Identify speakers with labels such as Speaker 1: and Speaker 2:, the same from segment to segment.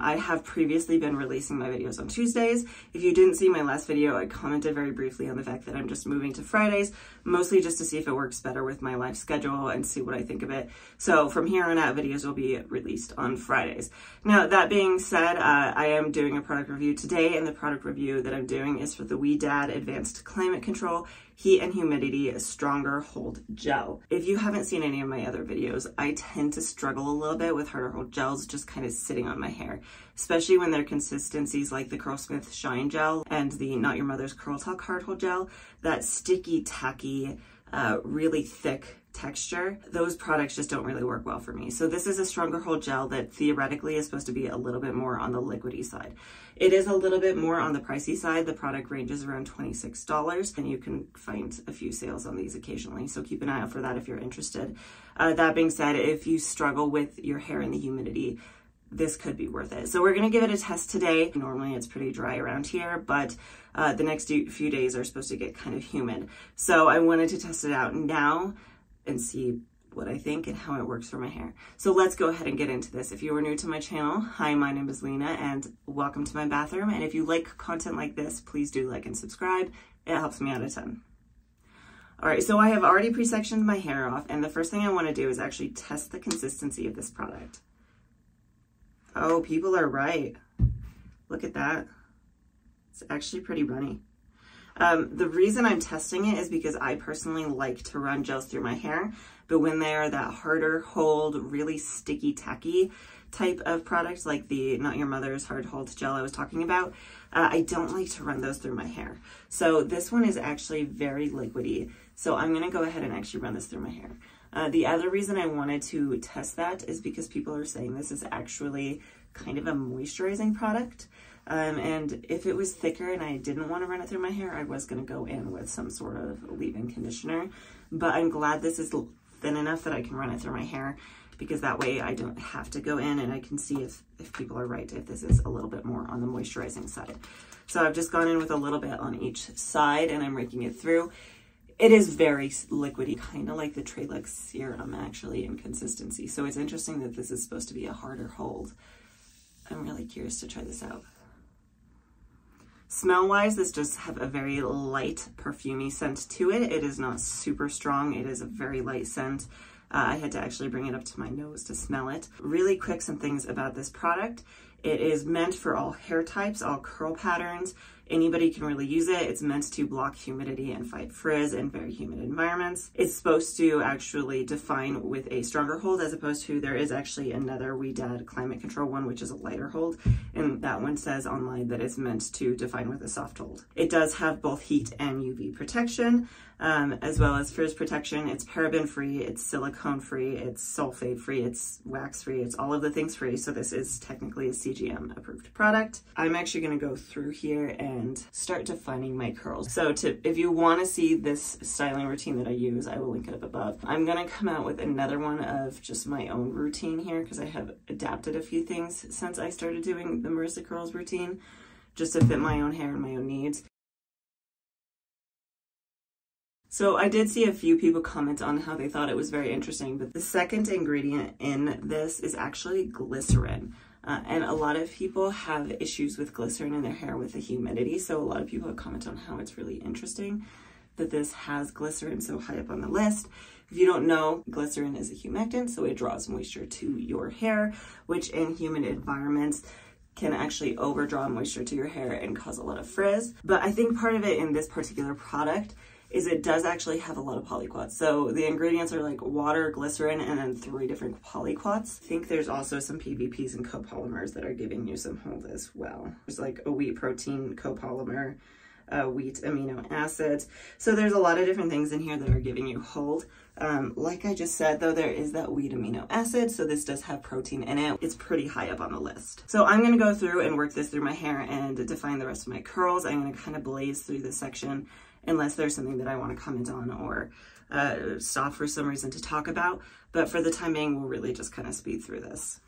Speaker 1: I have previously been releasing my videos on Tuesdays. If you didn't see my last video, I commented very briefly on the fact that I'm just moving to Fridays, mostly just to see if it works better with my life schedule and see what I think of it. So from here on out, videos will be released on Fridays. Now, that being said, I am doing a product review today, and the product review that I'm doing is for the Ouidad Advanced Climate Control Heat and Humidity Stronger Hold Gel. If you haven't seen any of my other videos, I tend to struggle a little bit with harder hold gels just kind of sitting on my hair, especially when they're consistencies like the Curlsmith Shine Gel and the Not Your Mother's Curl Talk Hard Hold Gel. That sticky, tacky, really thick texture, those products just don't really work well for me. So this is a stronger hold gel that theoretically is supposed to be a little bit more on the liquidy side. It is a little bit more on the pricey side. The product ranges around $26, and you can find a few sales on these occasionally, so keep an eye out for that if you're interested. That being said, if you struggle with your hair and the humidity, this could be worth it. So we're gonna give it a test today. Normally it's pretty dry around here, but the next few days are supposed to get kind of humid. So I wanted to test it out now and see what I think and how it works for my hair. So let's go ahead and get into this. If you are new to my channel, hi, my name is Lena and welcome to my bathroom. And if you like content like this, please do like and subscribe. It helps me out a ton. All right, so I have already pre-sectioned my hair off, and the first thing I wanna do is actually test the consistency of this product. Oh, people are right. Look at that. It's actually pretty runny. The reason I'm testing it is because I personally like to run gels through my hair, but when they are that harder hold, really sticky, tacky type of product, like the Not Your Mother's Hard Hold Gel I was talking about, I don't like to run those through my hair. So this one is actually very liquidy. So I'm gonna go ahead and actually run this through my hair. The other reason I wanted to test that is because people are saying this is actually kind of a moisturizing product. And if it was thicker and I didn't want to run it through my hair, I was going to go in with some sort of leave-in conditioner. But I'm glad this is thin enough that I can run it through my hair, because that way I don't have to go in and I can see if people are right, if this is a little bit more on the moisturizing side. So I've just gone in with a little bit on each side and I'm raking it through. It is very liquidy, kind of like the Trelux serum actually in consistency. So it's interesting that this is supposed to be a harder hold. I'm really curious to try this out. Smell-wise, this does have a very light, perfumey scent to it. It is not super strong. It is a very light scent. I had to actually bring it up to my nose to smell it. Really quick, some things about this product. It is meant for all hair types, all curl patterns. Anybody can really use it. It's meant to block humidity and fight frizz in very humid environments. It's supposed to actually define with a stronger hold, as opposed to there is actually another Ouidad Climate Control one, which is a lighter hold. And that one says online that it's meant to define with a soft hold. It does have both heat and UV protection, as well as frizz protection. It's paraben free, it's silicone free, it's sulfate free, it's wax free, it's all of the things free. So this is technically a CGM approved product. I'm actually gonna go through here and start defining my curls. So if you want to see this styling routine that I use, I will link it up above. I'm going to come out with another one of just my own routine here, because I have adapted a few things since I started doing the Marissa Curls routine, just to fit my own hair and my own needs. So I did see a few people comment on how they thought it was very interesting, but the second ingredient in this is actually glycerin. And a lot of people have issues with glycerin in their hair with the humidity. So a lot of people have commented on how it's really interesting that this has glycerin so high up on the list. If you don't know, glycerin is a humectant, so it draws moisture to your hair, which in humid environments can actually overdraw moisture to your hair and cause a lot of frizz. But I think part of it in this particular product is it does actually have a lot of polyquats. So the ingredients are like water, glycerin, and then 3 different polyquats. I think there's also some PVPs and copolymers that are giving you some hold as well. There's like a wheat protein copolymer, wheat amino acids. So there's a lot of different things in here that are giving you hold. Like I just said though, there is that wheat amino acid, so this does have protein in it. It's pretty high up on the list. So I'm gonna go through and work this through my hair and define the rest of my curls. I'm gonna kind of blaze through this section unless there's something that I want to comment on or stop for some reason to talk about. But for the time being, we'll really just kind of speed through this.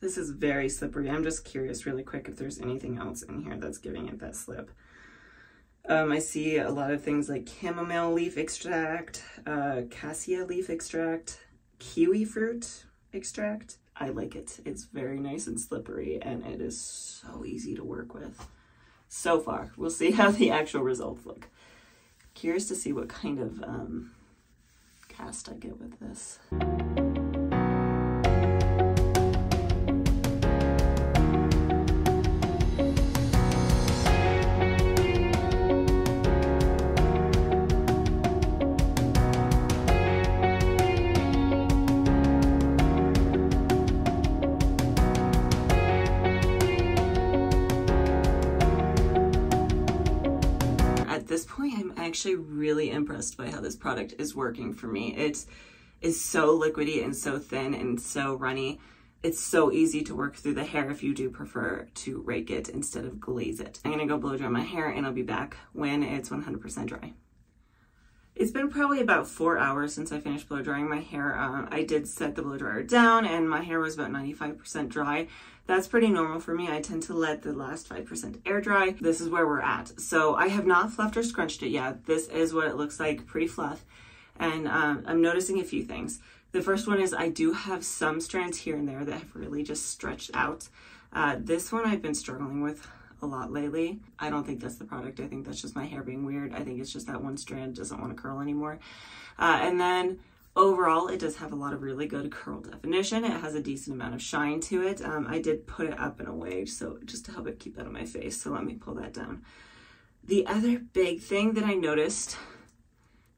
Speaker 1: This is very slippery. I'm just curious really quick if there's anything else in here that's giving it that slip. I see a lot of things like chamomile leaf extract, cassia leaf extract, kiwi fruit extract. I like it. It's very nice and slippery, and it is so easy to work with. So far, we'll see how the actual results look. Curious to see what kind of cast I get with this. At this point, I'm actually really impressed by how this product is working for me. It is so liquidy and so thin and so runny. It's so easy to work through the hair if you do prefer to rake it instead of glaze it. I'm gonna go blow dry my hair and I'll be back when it's 100% dry. It's been probably about 4 hours since I finished blow drying my hair. I did set the blow dryer down and my hair was about 95% dry. That's pretty normal for me. I tend to let the last 5% air dry. This is where we're at. So I have not fluffed or scrunched it yet. This is what it looks like, pre-fluff. And I'm noticing a few things. The first one is I do have some strands here and there that have really just stretched out. This one I've been struggling with a lot lately. I don't think that's the product. I think that's just my hair being weird. I think it's just that one strand doesn't want to curl anymore. And then overall, it does have a lot of really good curl definition. It has a decent amount of shine to it. I did put it up in a wave, so just to help it keep that on my face. So let me pull that down. The other big thing that I noticed,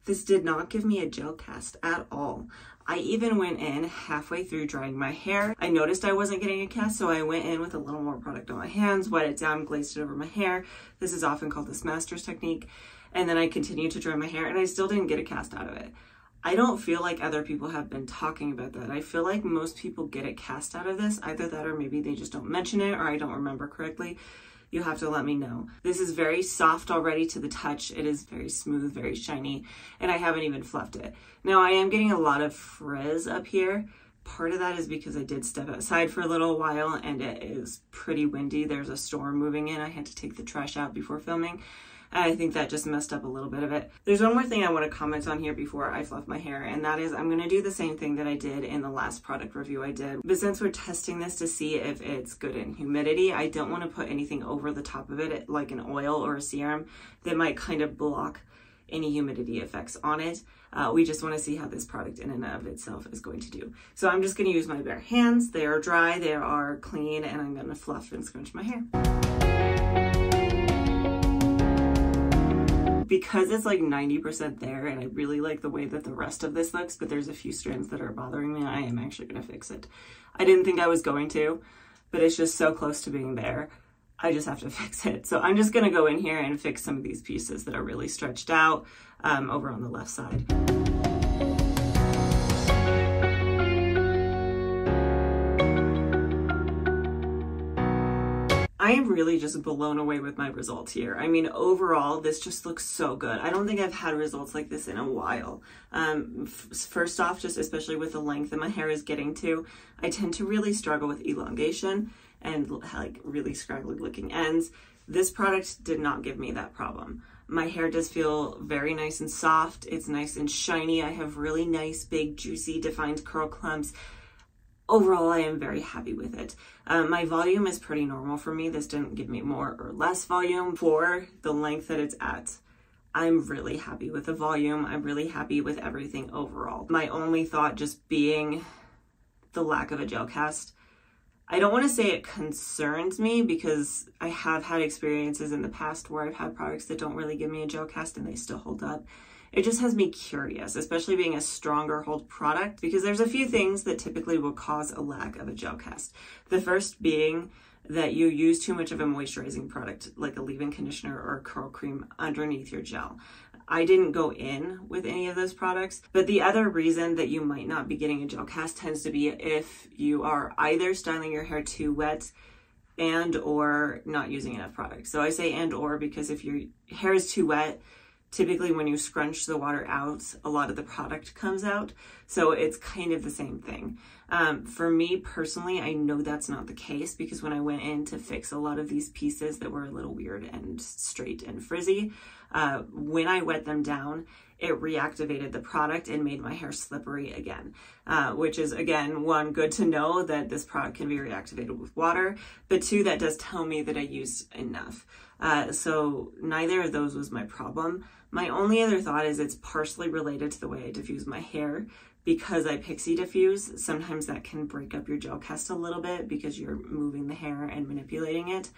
Speaker 1: this did not give me a gel cast at all. I even went in halfway through drying my hair. I noticed I wasn't getting a cast, so I went in with a little more product on my hands, wet it down, glazed it over my hair. This is often called the Smaster's technique. And then I continued to dry my hair and I still didn't get a cast out of it. I don't feel like other people have been talking about that. I feel like most people get a cast out of this, either that or maybe they just don't mention it or I don't remember correctly. You have to let me know. This is very soft already to the touch. It is very smooth, very shiny, and I haven't even fluffed it. Now I am getting a lot of frizz up here. Part of that is because I did step outside for a little while and it is pretty windy. There's a storm moving in. I had to take the trash out before filming. I think that just messed up a little bit of it. There's one more thing I want to comment on here before I fluff my hair, and that is I'm going to do the same thing that I did in the last product review I did. But since we're testing this to see if it's good in humidity, I don't want to put anything over the top of it, like an oil or a serum that might kind of block any humidity effects on it. We just want to see how this product in and of itself is going to do. So I'm just going to use my bare hands. They are dry, they are clean, and I'm going to fluff and scrunch my hair. Because it's like 90% there and I really like the way that the rest of this looks, but there's a few strands that are bothering me, I am actually going to fix it. I didn't think I was going to, but it's just so close to being there. I just have to fix it. So I'm just going to go in here and fix some of these pieces that are really stretched out over on the left side. I am really just blown away with my results here. I mean, overall, this just looks so good. I don't think I've had results like this in a while. First off, just especially with the length that my hair is getting to, I tend to really struggle with elongation and like really scraggly looking ends. This product did not give me that problem. My hair does feel very nice and soft. It's nice and shiny. I have really nice, big, juicy, defined curl clumps. Overall, I am very happy with it. My volume is pretty normal for me. This didn't give me more or less volume for the length that it's at. I'm really happy with the volume. I'm really happy with everything overall. My only thought just being the lack of a gel cast. I don't want to say it concerns me because I have had experiences in the past where I've had products that don't really give me a gel cast and they still hold up. It just has me curious, especially being a stronger hold product, because there's a few things that typically will cause a lack of a gel cast. The first being that you use too much of a moisturizing product, like a leave-in conditioner or a curl cream underneath your gel. I didn't go in with any of those products, but the other reason that you might not be getting a gel cast tends to be if you are either styling your hair too wet and or not using enough product. So I say and or because if your hair is too wet, typically when you scrunch the water out, a lot of the product comes out. So it's kind of the same thing. For me personally, I know that's not the case because when I went in to fix a lot of these pieces that were a little weird and straight and frizzy, when I wet them down, it reactivated the product and made my hair slippery again, which is, again, one, good to know that this product can be reactivated with water, but two, that does tell me that I used enough. So neither of those was my problem. My only other thought is it's partially related to the way I diffuse my hair. Because I pixie diffuse, sometimes that can break up your gel cast a little bit because you're moving the hair and manipulating it.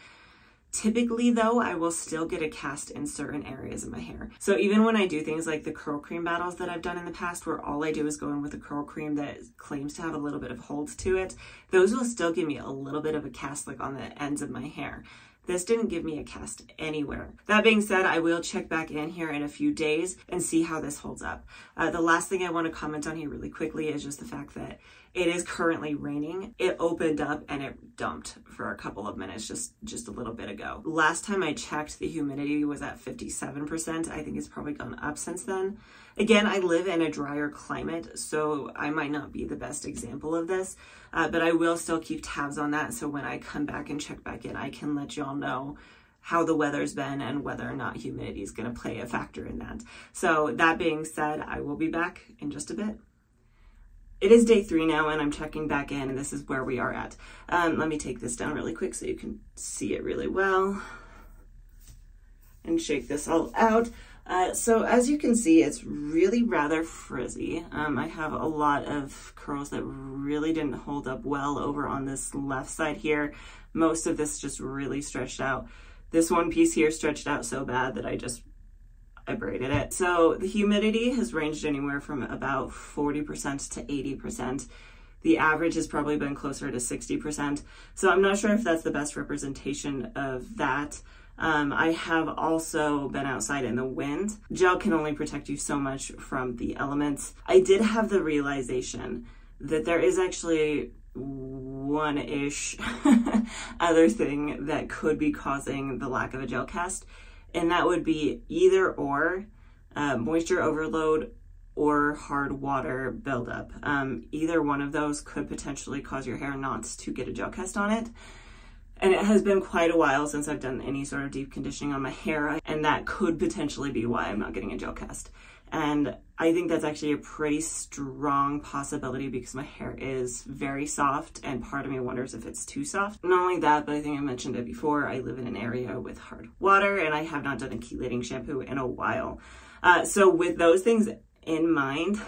Speaker 1: Typically though, I will still get a cast in certain areas of my hair. So even when I do things like the curl cream battles that I've done in the past, where all I do is go in with a curl cream that claims to have a little bit of hold to it, those will still give me a little bit of a cast like on the ends of my hair. This didn't give me a cast anywhere. That being said, I will check back in here in a few days and see how this holds up. The last thing I want to comment on here really quickly is just the fact that it is currently raining. It opened up and it dumped for a couple of minutes just a little bit ago. Last time I checked, the humidity was at 57%. I think it's probably gone up since then. Again, I live in a drier climate, so I might not be the best example of this, but I will still keep tabs on that. So when I come back and check back in, I can let y'all know how the weather's been and whether or not humidity is going to play a factor in that. So that being said, I will be back in just a bit. It is day 3 now and I'm checking back in and this is where we are at. Let me take this down really quick so you can see it really well and shake this all out. So as you can see, it's really rather frizzy. I have a lot of curls that really didn't hold up well over on this left side here. Most of this just really stretched out. This one piece here stretched out so bad that I braided it. So the humidity has ranged anywhere from about 40% to 80%. The average has probably been closer to 60%. So I'm not sure if that's the best representation of that. I have also been outside in the wind. Gel can only protect you so much from the elements. I did have the realization that there is actually one-ish other thing that could be causing the lack of a gel cast, and that would be either or moisture overload or hard water buildup. Either one of those could potentially cause your hair not to get a gel cast on it. And it has been quite a while since I've done any sort of deep conditioning on my hair, and that could potentially be why I'm not getting a gel cast. And I think that's actually a pretty strong possibility because my hair is very soft and part of me wonders if it's too soft. Not only that, but I think I mentioned it before, I live in an area with hard water and I have not done a chelating shampoo in a while. So with those things in mind,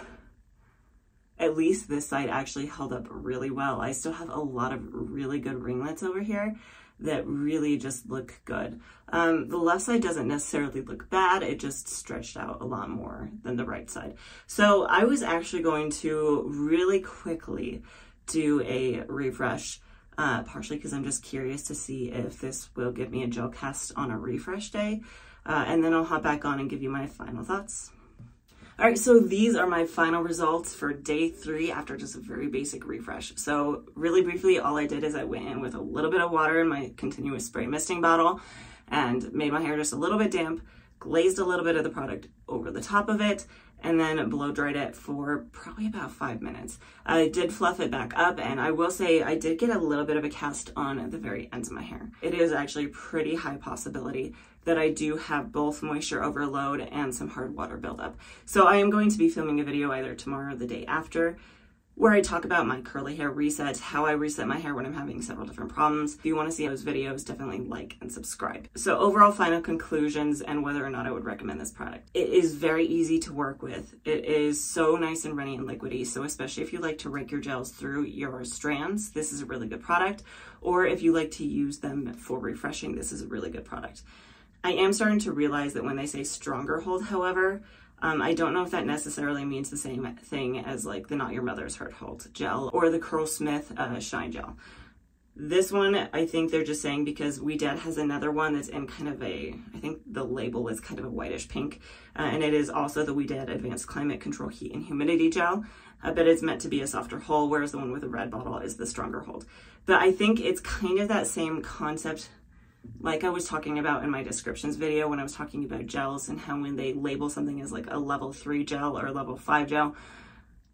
Speaker 1: at least this side actually held up really well. I still have a lot of really good ringlets over here that really just look good. The left side doesn't necessarily look bad, it just stretched out a lot more than the right side. So I was actually going to really quickly do a refresh, partially because I'm just curious to see if this will give me a gel cast on a refresh day, and then I'll hop back on and give you my final thoughts. All right, so these are my final results for day 3 after just a very basic refresh. So really briefly, all I did is I went in with a little bit of water in my continuous spray misting bottle and made my hair just a little bit damp, glazed a little bit of the product over the top of it, and then blow dried it for probably about 5 minutes. I did fluff it back up, and I will say I did get a little bit of a cast on the very ends of my hair. It is actually a pretty high possibility that I do have both moisture overload and some hard water buildup. So I am going to be filming a video either tomorrow or the day after where I talk about my curly hair reset, how I reset my hair when I'm having several different problems. If you want to see those videos, definitely like and subscribe. So overall final conclusions and whether or not I would recommend this product. It is very easy to work with. It is so nice and runny and liquidy. So especially if you like to rake your gels through your strands, this is a really good product. Or if you like to use them for refreshing, this is a really good product. I am starting to realize that when they say stronger hold, however, I don't know if that necessarily means the same thing as like the Not Your Mother's Hurt Hold gel or the Curlsmith Shine Gel. This one, I think they're just saying because Ouidad has another one that's in kind of a, I think the label is kind of a whitish pink, and it is also the Ouidad Advanced Climate Control Heat and Humidity Gel, but it's meant to be a softer hold, whereas the one with the red bottle is the stronger hold. But I think it's kind of that same concept Like I was talking about in my descriptions video when I was talking about gels and how when they label something as like a level 3 gel or a level 5 gel,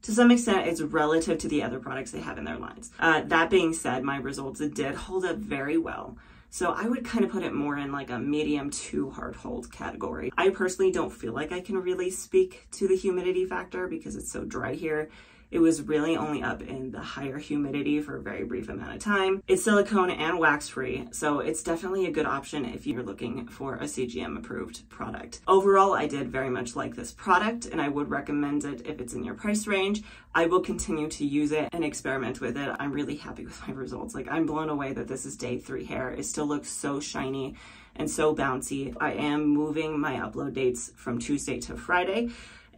Speaker 1: to some extent it's relative to the other products they have in their lines. That being said, my results did hold up very well. So I would kind of put it more in like a medium to hard hold category. I personally don't feel like I can really speak to the humidity factor because it's so dry here. It was really only up in the higher humidity for a very brief amount of time. It's silicone and wax free, so it's definitely a good option if you're looking for a CGM approved product. Overall, I did very much like this product and I would recommend it if it's in your price range. I will continue to use it and experiment with it. I'm really happy with my results. Like, I'm blown away that this is day 3 hair. It still looks so shiny and so bouncy. I am moving my upload dates from Tuesday to Friday.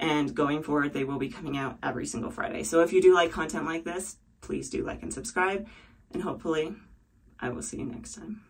Speaker 1: And going forward, they will be coming out every single Friday. So if you do like content like this, please do like and subscribe. And hopefully, I will see you next time.